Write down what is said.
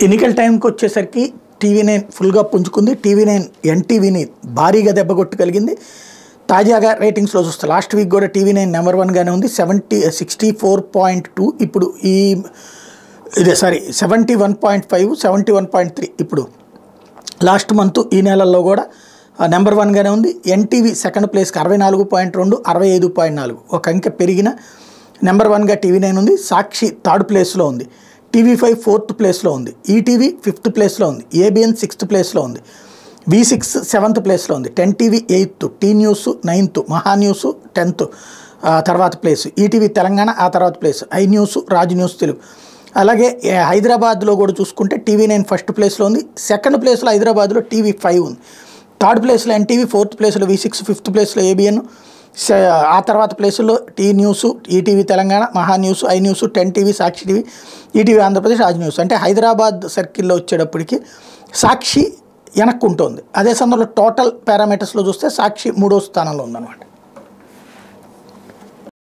ఎన్నికల టైంకి వచ్చేసరికి టీవీ9 ఫుల్గా పుంజుకుంది. టీవీ9 ఎన్టీవీని భారీగా దెబ్బకొట్టగలిగింది. తాజాగా రేటింగ్స్లో చూస్తే లాస్ట్ వీక్ కూడా టీవీ9 నెంబర్ 1గానే ఉంది. 64.2 ఇప్పుడు ఈ 71.5 71.3 ఇప్పుడు లాస్ట్ మంత్ ఈ నెలల్లో కూడా నెంబర్ 1గానే ఉంది. ఎన్టీవీ సెకండ్ ప్లేస్కి 64.2 65.4 ఒక అంకె పెరిగిన నెంబర్ 1గా టీవీ9 ఉంది. సాక్షి థర్డ్ ప్లేస్లో ఉంది. టీవీ5 4th ప్లేస్లో ఉంది. ఈటీవీ 5th ప్లేస్లో ఉంది. ఏబిఎన్ 6th ప్లేస్లో ఉంది. V6 7th ప్లేస్లో ఉంది. 10TV 8th, tea news 9th, మహా న్యూస్ 10th తర్వాత ప్లేస్, ఈటీవీ తెలంగాణ ఆ తర్వాత place, I news, Raj news Telugu. అలాగే హైదరాబాద్లో కూడా చూసుకుంటే టీవీ9 ఫస్ట్ ప్లేస్లో ఉంది. సెకండ్ ప్లేస్లో హైదరాబాద్లో టీవీ5 ఉంది. థర్డ్ ప్లేస్లో ఎన్టీవీ, 4th ప్లేస్లో V6, 5th ప్లేస్లో ఏబిఎన్, ఆ తర్వాత ప్లేసుల్లో టీ న్యూస్, ఈటీవీ తెలంగాణ, మహా news, I news, 10TV, Sakshi TV, ETV Andhra Pradesh, Raj news. అంటే హైదరాబాద్ సర్కిల్లో వచ్చేటప్పటికి సాక్షి వెనక్కుంటోంది. అదే సందర్భంలో టోటల్ పారామీటర్స్లో చూస్తే సాక్షి 3వ స్థానంలో ఉందన్నమాట.